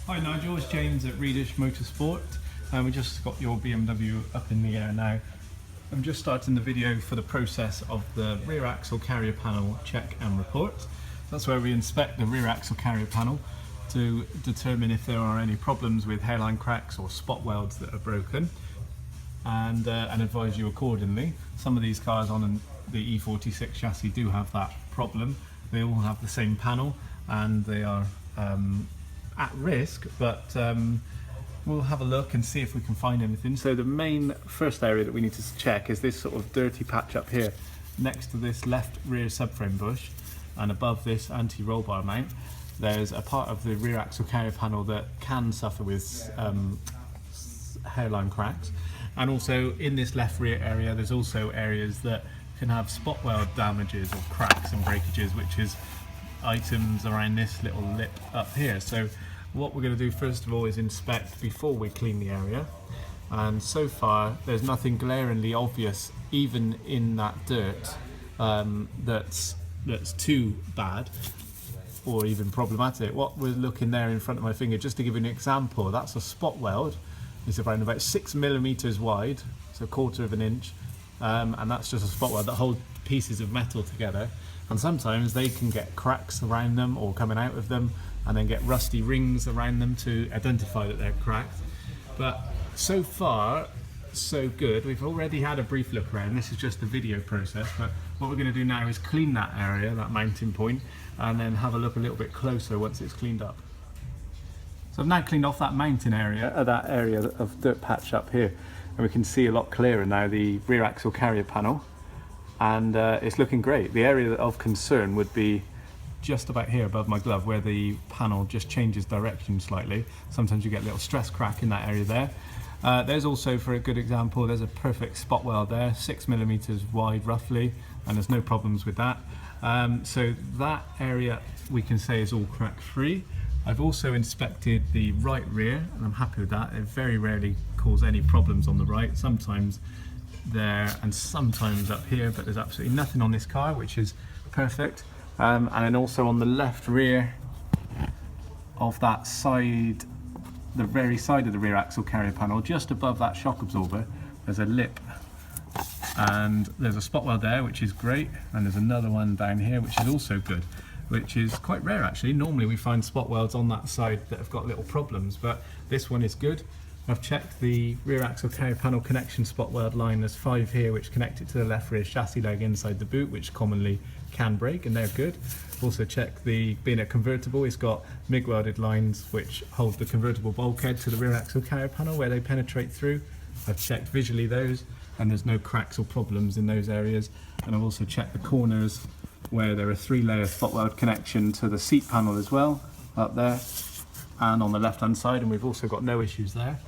Hi Nigel, it's James at Reedish Motorsport, and we just got your BMW up in the air now. I'm just starting the video for the process of the rear axle carrier panel check and report. That's where we inspect the rear axle carrier panel to determine if there are any problems with hairline cracks or spot welds that are broken, and advise you accordingly. Some of these cars on the E46 chassis do have that problem. They all have the same panel and they are at risk, but we'll have a look and see if we can find anything. So the main first area that we need to check is this sort of dirty patch up here next to this left rear subframe bush, and above this anti-roll bar mount there's a part of the rear axle carrier panel that can suffer with hairline cracks, and also in this left rear area there's also areas that can have spot weld damages or cracks and breakages, which is items around this little lip up here. So what we're going to do first of all is inspect before we clean the area, and so far there's nothing glaringly obvious even in that dirt that's too bad or even problematic. What we're looking there in front of my finger, just to give you an example, that's a spot weld. It's around about 6 millimeters wide, so a quarter of an inch, and that's just a spot weld that holds pieces of metal together, and sometimes they can get cracks around them or coming out of them, and then get rusty rings around them to identify that they're cracked. But so far so good. We've already had a brief look around. This is just the video process, but what we're going to do now is clean that area, that mounting point, and then have a look a little bit closer once it's cleaned up. So I've now cleaned off that mounting area, that area of dirt patch up here, and we can see a lot clearer now the rear axle carrier panel, and it's looking great. The area of concern would be just about here above my glove, where the panel just changes direction slightly. Sometimes you get a little stress crack in that area there. There's also, for a good example, there's a perfect spot weld there, 6 millimeters wide roughly, and there's no problems with that. So that area we can say is all crack free. I've also inspected the right rear, and I'm happy with that. It very rarely causes any problems on the right, sometimes there and sometimes up here, but there's absolutely nothing on this car, which is perfect. And then also on the left rear of that side, the very side of the rear axle carrier panel, just above that shock absorber, there's a lip, and there's a spot weld there, which is great, and there's another one down here which is also good, which is quite rare actually. Normally we find spot welds on that side that have got little problems, but this one is good. I've checked the rear axle carrier panel connection spot weld line. There's 5 here which connect it to the left rear chassis leg inside the boot, which commonly can break, and they're good. Also checked being a convertible, it's got MIG welded lines which hold the convertible bulkhead to the rear axle carrier panel where they penetrate through. I've checked visually those, and there's no cracks or problems in those areas. And I've also checked the corners where there are 3-layer spot weld connection to the seat panel as well, up there and on the left hand side, and we've also got no issues there.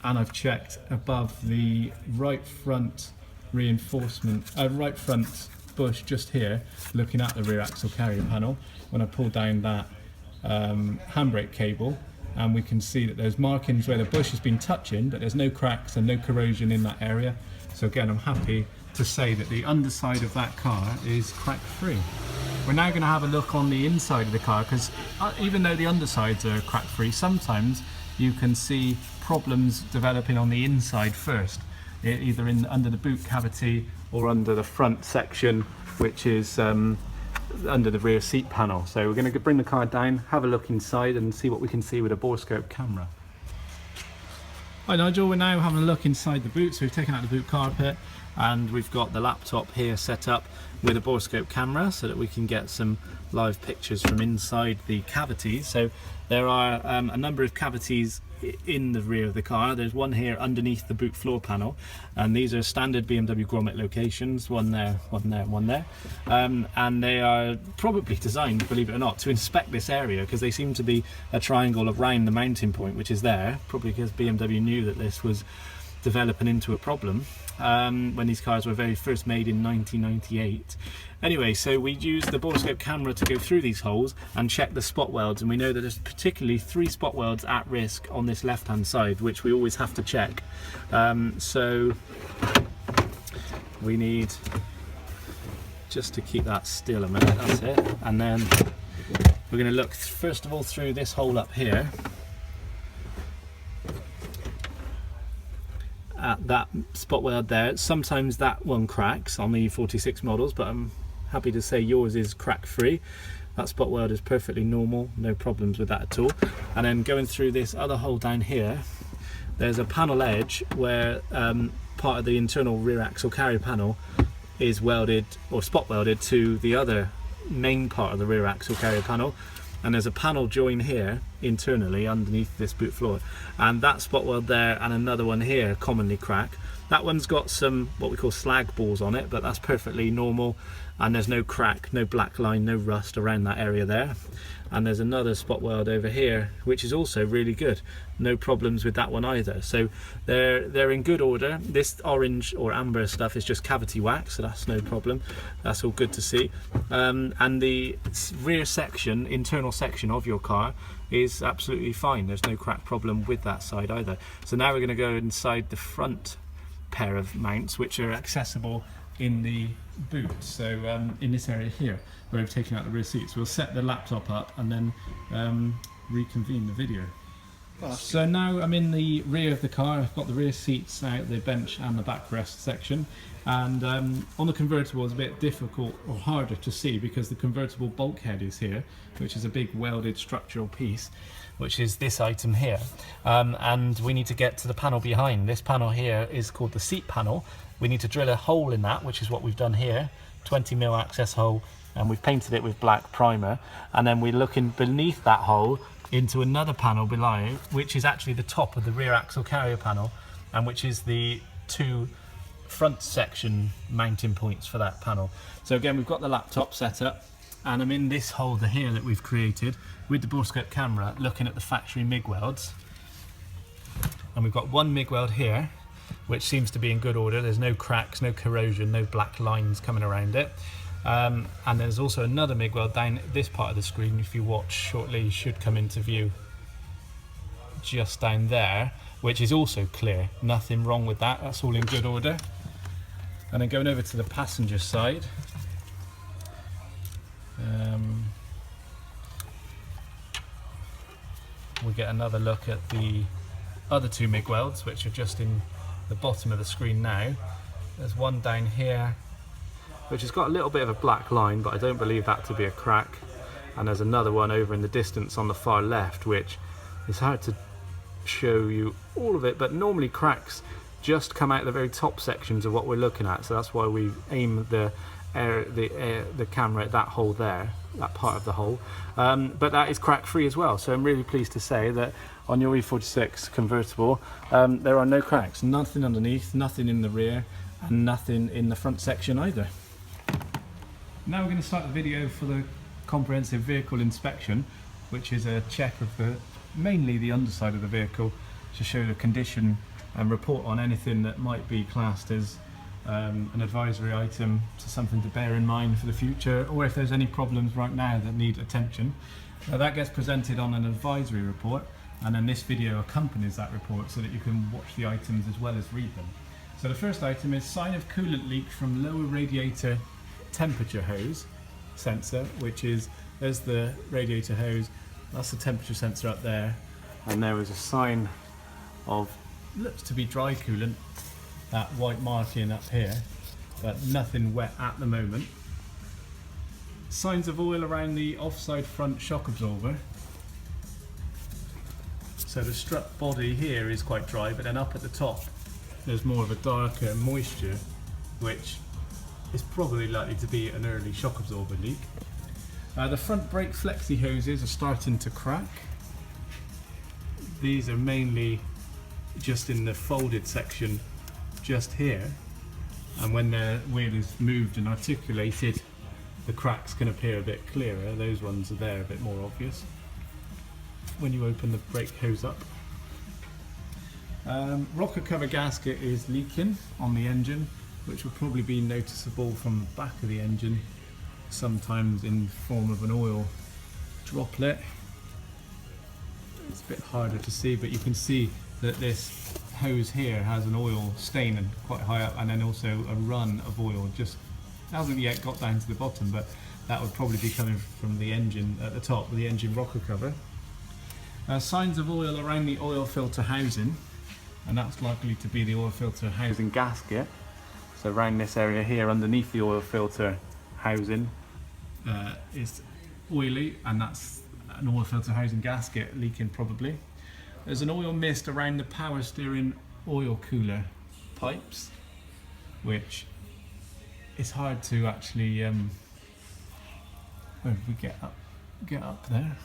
And I've checked above the right front reinforcement, right front bush just here, looking at the rear axle carrier panel, when I pull down that handbrake cable, and we can see that there's markings where the bush has been touching, but there's no cracks and no corrosion in that area. So again, I'm happy to say that the underside of that car is crack free. We're now going to have a look on the inside of the car, because even though the undersides are crack free, sometimes you can see problems developing on the inside first, either under the boot cavity or under the front section, which is under the rear seat panel. So we're going to bring the car down, have a look inside and see what we can see with a borescope camera. Hi Nigel, we're now having a look inside the boot. So we've taken out the boot carpet, and we've got the laptop here set up with a borescope camera so that we can get some live pictures from inside the cavities. So there are a number of cavities in the rear of the car. There's one here underneath the boot floor panel, and these are standard BMW grommet locations, one there, one there, one there, and they are probably designed, believe it or not, to inspect this area, because they seem to be a triangle around the mounting point, which is there, probably because BMW knew that this was developing into a problem when these cars were very first made in 1998. Anyway, so we used the borescope camera to go through these holes and check the spot welds, and we know that there's particularly 3 spot welds at risk on this left hand side, which we always have to check. So we need just to keep that still a minute, that's it, and then we're going to look first of all through this hole up here at that spot weld there. Sometimes that one cracks on the 46 models, but I'm happy to say yours is crack free. That spot weld is perfectly normal, no problems with that at all. And then going through this other hole down here, there's a panel edge where part of the internal rear axle carrier panel is welded or spot welded to the other main part of the rear axle carrier panel, and there's a panel join here internally underneath this boot floor, and that spot weld there and another one here commonly crack. That one's got some what we call slag balls on it, but that's perfectly normal, and there's no crack, no black line, no rust around that area there. And there's another spot weld over here which is also really good, no problems with that one either. So they're in good order. This orange or amber stuff is just cavity wax, so that's no problem, that's all good to see. And the rear section, internal section of your car is absolutely fine, there's no crack problem with that side either. So now we're going to go inside the front pair of mounts, which are accessible in the boot. So in this area here where I've taken out the rear seats, we'll set the laptop up and then reconvene the video. So now I'm in the rear of the car. I've got the rear seats out, the bench and the backrest section, and on the convertible it's a bit difficult or harder to see because the convertible bulkhead is here, which is a big welded structural piece, which is this item here, and we need to get to the panel behind. This panel here is called the seat panel. We need to drill a hole in that, which is what we've done here, 20mm access hole, and we've painted it with black primer, and then we're looking beneath that hole into another panel below, which is actually the top of the rear axle carrier panel, and which is the two front section mounting points for that panel. So again, we've got the laptop set up, and I'm in this holder here that we've created with the borescope camera looking at the factory MIG welds, and we've got one MIG weld here which seems to be in good order. There's no cracks, no corrosion, no black lines coming around it. And there's also another MIG weld down this part of the screen, if you watch shortly, should come into view just down there, which is also clear, nothing wrong with that, that's all in good order. And then going over to the passenger side, we get another look at the other two MIG welds, which are just in the bottom of the screen now. There's one down here which has got a little bit of a black line, but I don't believe that to be a crack, and there's another one over in the distance on the far left, which is hard to show you all of it, but normally cracks just come out the very top sections of what we're looking at, so that's why we aim the camera at that hole there, that part of the hole, but that is crack free as well. So I'm really pleased to say that on your E46 convertible there are no cracks, nothing underneath, nothing in the rear, and nothing in the front section either. Now we're going to start the video for the comprehensive vehicle inspection, which is a check of mainly the underside of the vehicle to show the condition and report on anything that might be classed as an advisory item, to something to bear in mind for the future, or if there's any problems right now that need attention. Now that gets presented on an advisory report, and then this video accompanies that report so that you can watch the items as well as read them. So the first item is sign of coolant leak from lower radiator temperature hose sensor, which is, there's the radiator hose, that's the temperature sensor up there, and there was a sign of, looks to be dry coolant, that white marking up here, but nothing wet at the moment. Signs of oil around the offside front shock absorber. So the strut body here is quite dry, but then up at the top there's more of a darker moisture, which is probably likely to be an early shock absorber leak. The front brake flexi hoses are starting to crack. These are mainly just in the folded section just here, and when the wheel is moved and articulated, the cracks can appear a bit clearer. Those ones are there, a bit more obvious when you open the brake hose up. Rocker cover gasket is leaking on the engine, which will probably be noticeable from the back of the engine, sometimes in the form of an oil droplet. It's a bit harder to see, but you can see that this hose here has an oil stain and quite high up, and then also a run of oil just hasn't yet got down to the bottom, but that would probably be coming from the engine at the top with the engine rocker cover. Signs of oil around the oil filter housing. and that's likely to be the oil filter housing gasket. So around this area here underneath the oil filter housing is oily, and that's an oil filter housing gasket leaking probably. There's an oil mist around the power steering oil cooler pipes, which is hard to actually where did we get up there?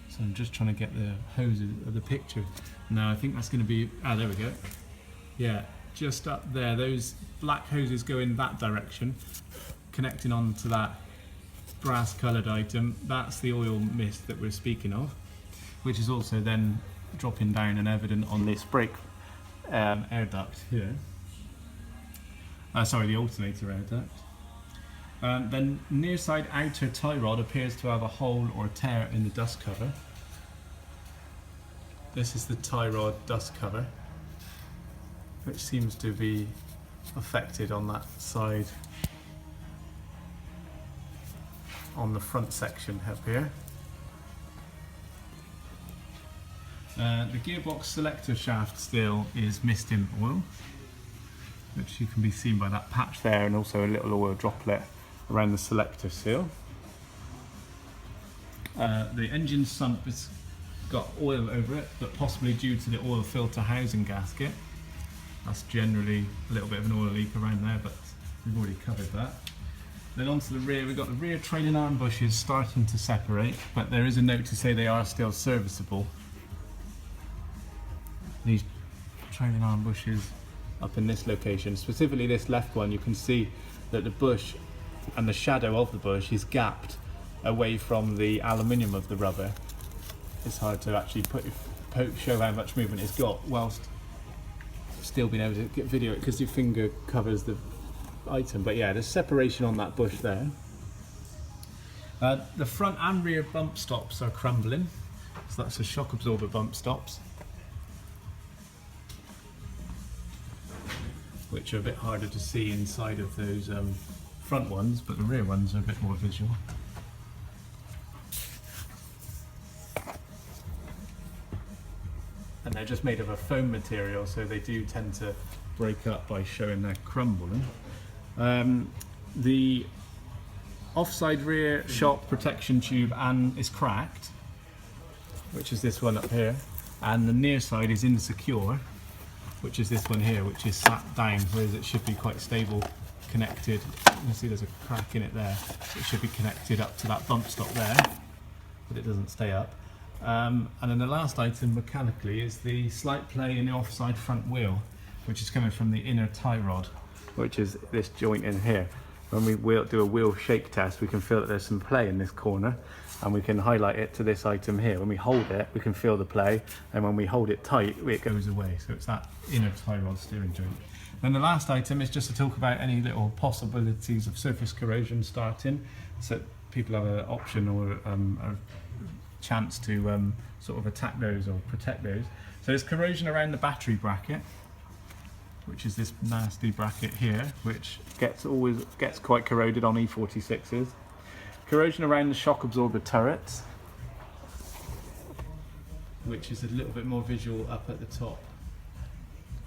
So I'm just trying to get the hoses of the picture. Now I think that's going to be, there we go. Yeah, just up there, those black hoses go in that direction, connecting onto that brass coloured item. That's the oil mist that we're speaking of, which is also then dropping down and evident on this brake air duct here. Sorry, the alternator air duct. Then near side outer tie rod appears to have a hole or tear in the dust cover. This is the tie rod dust cover, which seems to be affected on that side, on the front section up here. The gearbox selector shaft still is mist in oil, which you can be seen by that patch there, and also a little oil droplet around the selector seal. The engine sump has got oil over it, but possibly due to the oil filter housing gasket. That's generally a little bit of an oil leak around there, but we've already covered that. Then onto the rear, we've got the rear trailing arm bushes starting to separate, but there is a note to say they are still serviceable. These trailing arm bushes up in this location, specifically this left one, you can see that the bush and the shadow of the bush is gapped away from the aluminium of the rubber. It's hard to actually show how much movement it's got whilst still being able to get video it, because your finger covers the item. But yeah, there's separation on that bush there. The front and rear bump stops are crumbling, so that's the shock absorber bump stops, which are a bit harder to see inside of those front ones, but the rear ones are a bit more visual. And they're just made of a foam material, so they do tend to break up by showing they're crumbling. The offside rear shock protection tube is cracked, which is this one up here, and the near side is insecure, which is this one here, which is sat down, whereas it should be quite stable, connected. You can see there's a crack in it there. It should be connected up to that bump stop there, but it doesn't stay up. And then the last item mechanically is the slight play in the offside front wheel, which is coming from the inner tie rod, which is this joint in here. When we do a wheel shake test, we can feel that there's some play in this corner, and we can highlight it to this item here. When we hold it, we can feel the play, and when we hold it tight, it goes away. So it's that inner tie rod steering joint. Then the last item is just to talk about any little possibilities of surface corrosion starting, so people have an option or a chance to sort of attack those or protect those. So there's corrosion around the battery bracket, which is this nasty bracket here, which always gets quite corroded on E46s. Corrosion around the shock absorber turrets, which is a little bit more visual up at the top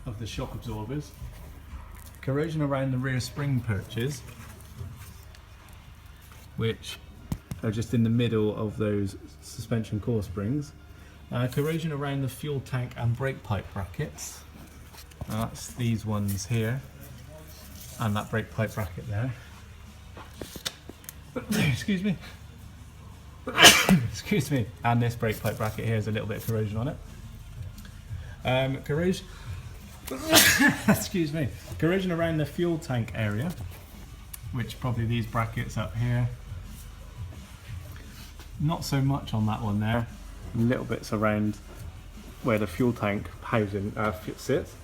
of the shock absorbers. Corrosion around the rear spring perches, which are just in the middle of those suspension core springs. Corrosion around the fuel tank and brake pipe brackets. That's these ones here, and that brake pipe bracket there. Excuse me. Excuse me. And this brake pipe bracket here has a little bit of corrosion on it. Corrosion. Excuse me. Corrosion around the fuel tank area, which probably these brackets up here. Not so much on that one there. Little bits around where the fuel tank housing sits.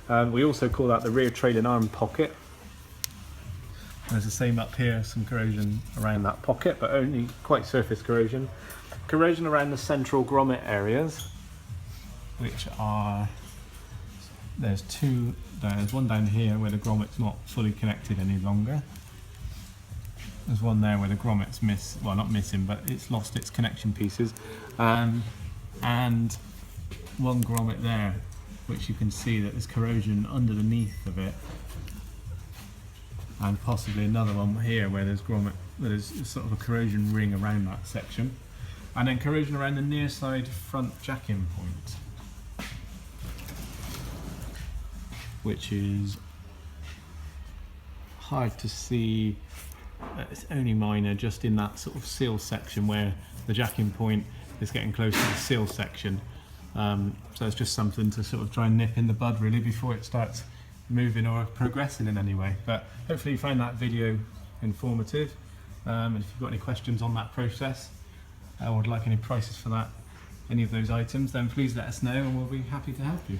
We also call that the rear trailing arm pocket. There's the same up here, some corrosion around that pocket, but only quite surface corrosion. Corrosion around the central grommet areas, which are, there's one down here where the grommet's not fully connected any longer. There's one there where the grommet's not missing, but it's lost its connection pieces. And one grommet there, which you can see that there's corrosion underneath of it, and possibly another one here where there's grommet, there's sort of a corrosion ring around that section, and then corrosion around the near side front jack-in point, which is hard to see. It's only minor, just in that sort of seal section where the jack-in point is getting close to the seal section. So it's just something to sort of try and nip in the bud really before it starts moving or progressing in any way. But hopefully you find that video informative. And if you've got any questions on that process or would like any prices for that, any of those items, then please let us know and we'll be happy to help you.